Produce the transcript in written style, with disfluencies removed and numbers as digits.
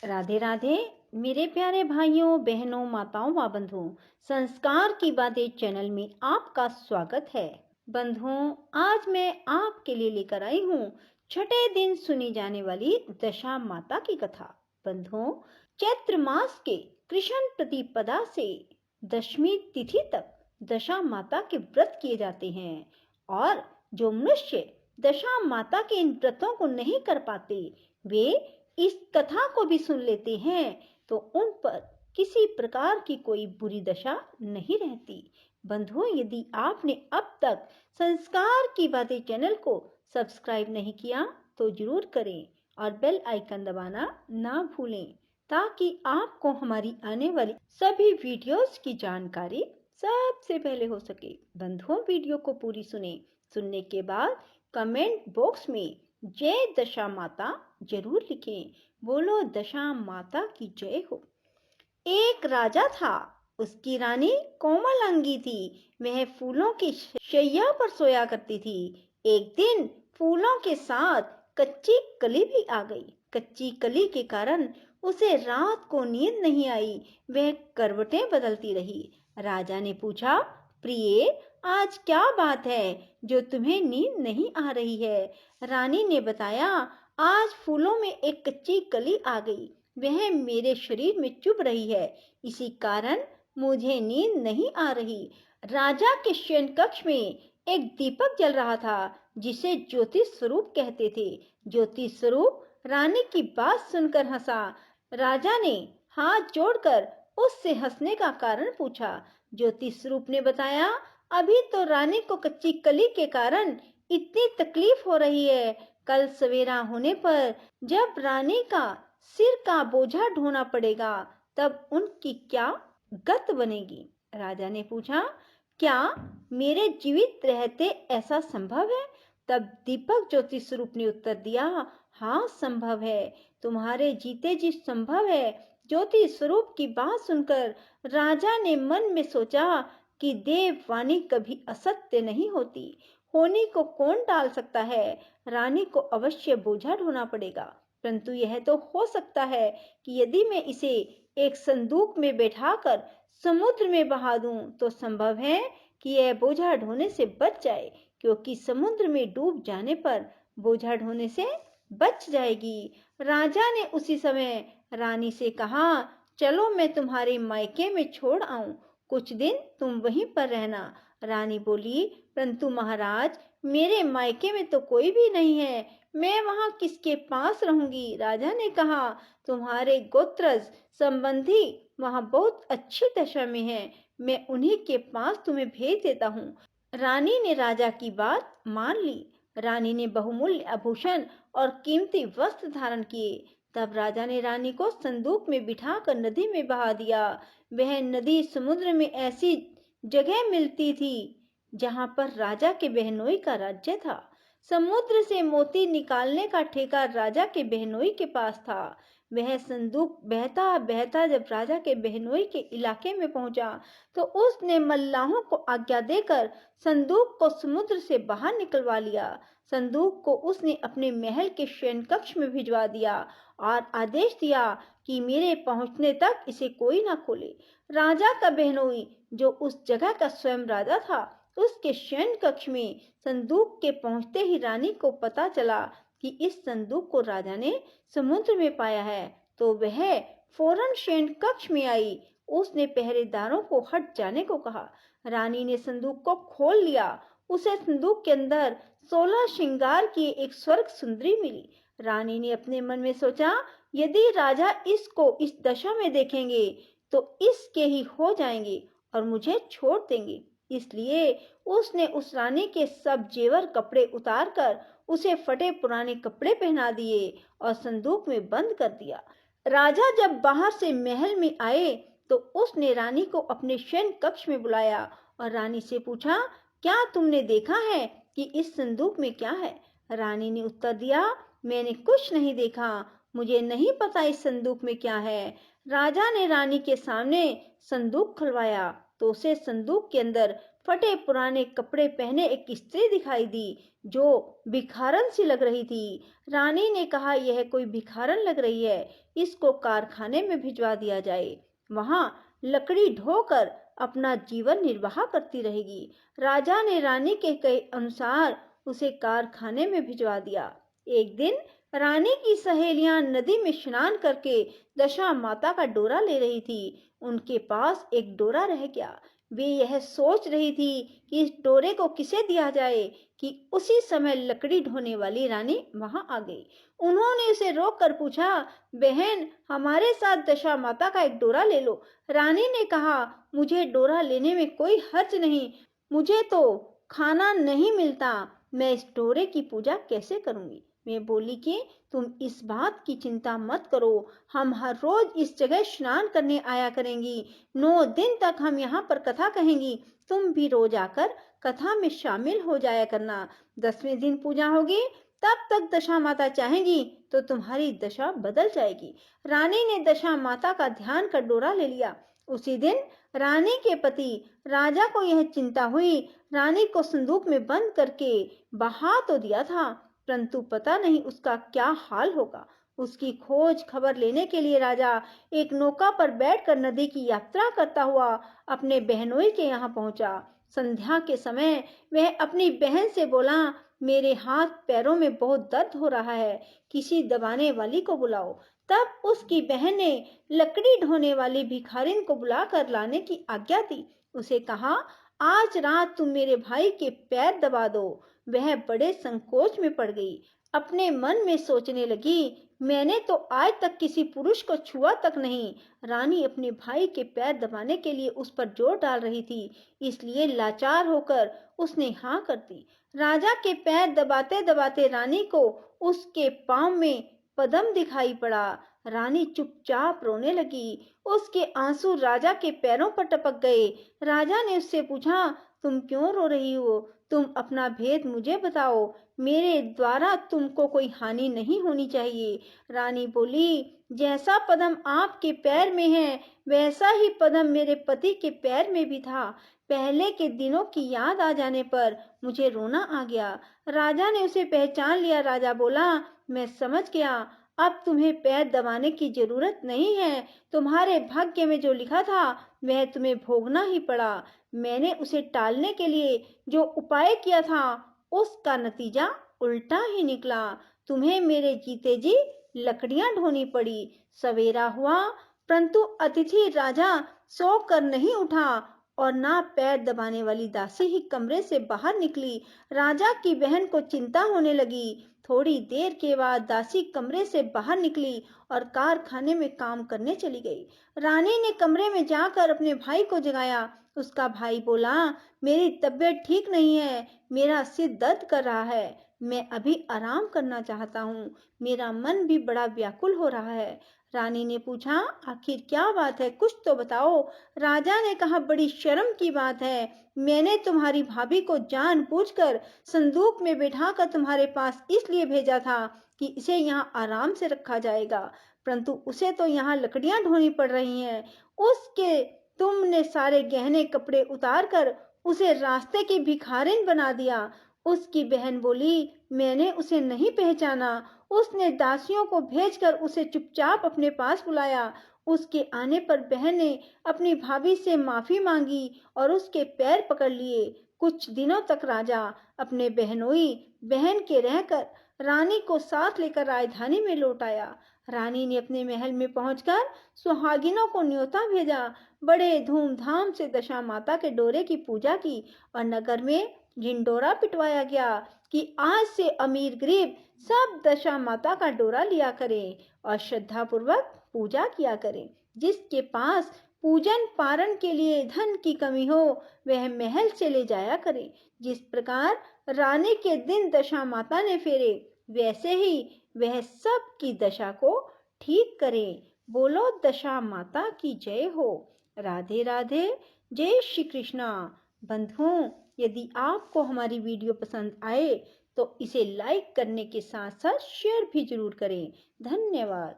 राधे राधे। मेरे प्यारे भाइयों बहनों माताओं व बंधुओं, संस्कार की बातें चैनल में आपका स्वागत है। बंधुओं, आज मैं आपके लिए लेकर आई हूँ छठे दिन सुनी जाने वाली दशा माता की कथा। बंधुओं, चैत्र मास के कृष्ण प्रतिपदा से दशमी तिथि तक दशा माता के व्रत किए जाते हैं और जो मनुष्य दशा माता के इन व्रतों को नहीं कर पाते वे इस कथा को भी सुन लेते हैं तो उन पर किसी प्रकार की कोई बुरी दशा नहीं रहती। बंधुओं, यदि आपने अब तक संस्कार की बातें चैनल को सब्सक्राइब नहीं किया तो जरूर करें और बेल आइकन दबाना ना भूलें ताकि आपको हमारी आने वाली सभी वीडियोस की जानकारी सबसे पहले हो सके। बंधुओं, वीडियो को पूरी सुनने के बाद कमेंट बॉक्स में जय दशा माता जरूर लिखें। बोलो दशा माता की जय हो। एक राजा था, उसकी रानी कोमल अंगी थी। वह फूलों की शैया पर सोया करती थी। एक दिन फूलों के साथ कच्ची कली भी आ गई। कच्ची कली के कारण उसे रात को नींद नहीं आई। वह करवटें बदलती रही। राजा ने पूछा, प्रिय, आज क्या बात है जो तुम्हें नींद नहीं आ रही है? रानी ने बताया, आज फूलों में एक कच्ची कली आ गई। वह मेरे शरीर में चुभ रही है, इसी कारण मुझे नींद नहीं आ रही। राजा के शयन कक्ष में एक दीपक जल रहा था जिसे ज्योति स्वरूप कहते थे। ज्योति स्वरूप रानी की बात सुनकर हंसा। राजा ने हाथ जोड़कर उससे हंसने का कारण पूछा। ज्योति स्वरूप ने बताया, अभी तो रानी को कच्ची कली के कारण इतनी तकलीफ हो रही है। कल सवेरा होने पर जब रानी का सिर का बोझा ढोना पड़ेगा तब उनकी क्या गत बनेगी? राजा ने पूछा, क्या मेरे जीवित रहते ऐसा संभव है? तब दीपक ज्योति स्वरूप ने उत्तर दिया, हाँ संभव है, तुम्हारे जीते जी संभव है। ज्योति स्वरूप की बात सुनकर राजा ने मन में सोचा कि देववाणी कभी असत्य नहीं होती। होनी को कौन टाल सकता है? रानी को अवश्य बोझा ढोना पड़ेगा, परंतु यह तो हो सकता है कि यदि मैं इसे एक संदूक में बैठाकर समुद्र में बहा दूं तो संभव है कि यह बोझा ढोने से बच जाए, क्योंकि समुद्र में डूब जाने पर बोझा ढोने से बच जाएगी। राजा ने उसी समय रानी से कहा, चलो मैं तुम्हारे मायके में छोड़ आऊं, कुछ दिन तुम वहीं पर रहना। रानी बोली, परंतु महाराज, मेरे मायके में तो कोई भी नहीं है, मैं वहां किसके पास रहूंगी? राजा ने कहा, तुम्हारे गोत्रज संबंधी वहां बहुत अच्छी दशा में हैं, मैं उन्हीं के पास तुम्हें भेज देता हूँ। रानी ने राजा की बात मान ली। रानी ने बहुमूल्य आभूषण और कीमती वस्त्र धारण किए। तब राजा ने रानी को संदूक में बिठाकर नदी में बहा दिया। वह नदी समुद्र में ऐसी जगह मिलती थी जहां पर राजा के बहनोई का राज्य था। समुद्र से मोती निकालने का ठेका राजा के बहनोई के पास था। वह संदूक बहता बहता जब राजा के बहनोई के इलाके में पहुंचा तो उसने मल्लाहों को आज्ञा देकर संदूक को समुद्र से बाहर निकलवा लिया। संदूक को उसने अपने महल के शयन कक्ष में भिजवा दिया और आदेश दिया कि मेरे पहुंचने तक इसे कोई ना खोले। राजा का बहनोई, जो उस जगह का स्वयं राजा था, उसके शयन कक्ष में संदूक के पहुंचते ही रानी को पता चला कि इस संदूक को राजा ने समुद्र में पाया है, तो वह फौरन शयन कक्ष में आई। उसने पहरेदारों को हट जाने को कहा। रानी ने संदूक को खोल लिया। उसे संदूक के अंदर 16 श्रृंगार की एक स्वर्ग सुंदरी मिली। रानी ने अपने मन में सोचा, यदि राजा इसको इस दशा में देखेंगे तो इसके ही हो जाएंगे और मुझे छोड़ देंगे। इसलिए उसने उस रानी के सब जेवर कपड़े उतारकर उसे फटे पुराने कपड़े पहना दिए और संदूक में बंद कर दिया। राजा जब बाहर से महल में आए तो उसने रानी को अपने शयन कक्ष में बुलाया और रानी से पूछा, क्या तुमने देखा है कि इस संदूक में क्या है? रानी ने उत्तर दिया, मैंने कुछ नहीं देखा, मुझे नहीं पता इस संदूक में क्या है। राजा ने रानी के सामने संदूक खुलवाया तो उसे संदूक के अंदर फटे पुराने कपड़े पहने एक स्त्री दिखाई दी जो भिखारन सी लग रही थी। रानी ने कहा, यह कोई भिखारन लग रही है, इसको कारखाने में भिजवा दिया जाए, वहां लकड़ी ढोकर अपना जीवन निर्वाह करती रहेगी। राजा ने रानी के कहे अनुसार उसे कारखाने में भिजवा दिया। एक दिन रानी की सहेलियां नदी में स्नान करके दशा माता का डोरा ले रही थी। उनके पास एक डोरा रह गया। वे यह सोच रही थी कि इस डोरे को किसे दिया जाए कि उसी समय लकड़ी ढोने वाली रानी वहां आ गई। उन्होंने उसे रोक कर पूछा, बहन, हमारे साथ दशा माता का एक डोरा ले लो। रानी ने कहा, मुझे डोरा लेने में कोई हर्ज नहीं, मुझे तो खाना नहीं मिलता, मैं इस डोरे की पूजा कैसे करूंगी। मैं बोली कि तुम इस बात की चिंता मत करो, हम हर रोज इस जगह स्नान करने आया करेंगी। 9 दिन तक हम यहाँ पर कथा कहेंगी, तुम भी रोज आकर कथा में शामिल हो जाया करना। 10वें दिन पूजा होगी, तब तक दशा माता चाहेंगी तो तुम्हारी दशा बदल जाएगी। रानी ने दशा माता का ध्यान कर डोरा ले लिया। उसी दिन रानी के पति राजा को यह चिंता हुई। रानी को संदूक में बंद करके बहा तो दिया था, परंतु पता नहीं उसका क्या हाल होगा। उसकी खोज खबर लेने के लिए राजा एक नौका पर बैठकर नदी की यात्रा करता हुआ अपने बहनोई के यहाँ पहुंचा। संध्या के समय वह अपनी बहन से बोला, मेरे हाथ पैरों में बहुत दर्द हो रहा है, किसी दबाने वाली को बुलाओ। तब उसकी बहन ने लकड़ी ढोने वाली भिखारिन को बुलाकर लाने की आज्ञा दी। उसे कहा, आज रात तुम मेरे भाई के पैर दबा दो। वह बड़े संकोच में पड़ गई। अपने मन में सोचने लगी, मैंने तो आज तक किसी पुरुष को छुआ तक नहीं। रानी अपने भाई के पैर दबाने के लिए उस पर जोर डाल रही थी, इसलिए लाचार होकर उसने हाँ कर दी। राजा के पैर दबाते दबाते रानी को उसके पांव में पदम दिखाई पड़ा। रानी चुपचाप रोने लगी। उसके आंसू राजा के पैरों पर टपक गए। राजा ने उससे पूछा, तुम क्यों रो रही हो? तुम अपना भेद मुझे बताओ, मेरे द्वारा तुमको कोई हानि नहीं होनी चाहिए। रानी बोली, जैसा पदम आपके पैर में है वैसा ही पदम मेरे पति के पैर में भी था। पहले के दिनों की याद आ जाने पर मुझे रोना आ गया। राजा ने उसे पहचान लिया। राजा बोला, मैं समझ गया, अब तुम्हें पैर दबाने की जरूरत नहीं है। तुम्हारे भाग्य में जो लिखा था वह तुम्हें भोगना ही पड़ा। मैंने उसे टालने के लिए जो उपाय किया था उसका नतीजा उल्टा ही निकला। तुम्हें मेरे जीते जी लकड़ियां ढोनी पड़ी। सवेरा हुआ, परंतु अतिथि राजा सो कर नहीं उठा और ना पैर दबाने वाली दासी ही कमरे से बाहर निकली। राजा की बहन को चिंता होने लगी। थोड़ी देर के बाद दासी कमरे से बाहर निकली और कारखाने में काम करने चली गई। रानी ने कमरे में जाकर अपने भाई को जगाया। उसका भाई बोला, मेरी तबीयत ठीक नहीं है, मेरा सिर दर्द कर रहा है, मैं अभी आराम करना चाहता हूँ, मेरा मन भी बड़ा व्याकुल हो रहा है। रानी ने पूछा, आखिर क्या बात है, कुछ तो बताओ। राजा ने कहा, बड़ी शर्म की बात है, मैंने तुम्हारी भाभी को जानबूझकर संदूक में बिठाकर तुम्हारे पास इसलिए भेजा था कि इसे यहाँ आराम से रखा जाएगा, परंतु उसे तो यहाँ लकड़ियां ढोनी पड़ रही हैं। उसके तुमने सारे गहने कपड़े उतार कर उसे रास्ते की भिखारिन बना दिया। उसकी बहन बोली, मैंने उसे नहीं पहचाना। उसने दासियों को भेजकर उसे चुपचाप अपने पास बुलाया। उसके आने पर बहन ने अपनी भाभी से माफी मांगी और उसके पैर पकड़ लिए। कुछ दिनों तक राजा अपने बहनोई बहन के रहकर रानी को साथ लेकर राजधानी में लौट आया। रानी ने अपने महल में पहुंचकर सुहागिनों को न्योता भेजा। बड़े धूमधाम से दशा माता के डोरे की पूजा की और नगर में ढिंडोरा पिटवाया गया कि आज से अमीर गरीब सब दशा माता का डोरा लिया करें और श्रद्धा पूर्वक पूजा किया करें। जिसके पास पूजन पारण के लिए धन की कमी हो वह महल से ले जाया करे। जिस प्रकार रानी के दिन दशा माता ने फेरे वैसे ही वह सब की दशा को ठीक करे। बोलो दशा माता की जय हो। राधे राधे। जय श्री कृष्णा। बंधुओं, यदि आपको हमारी वीडियो पसंद आए तो इसे लाइक करने के साथ साथ शेयर भी जरूर करें। धन्यवाद।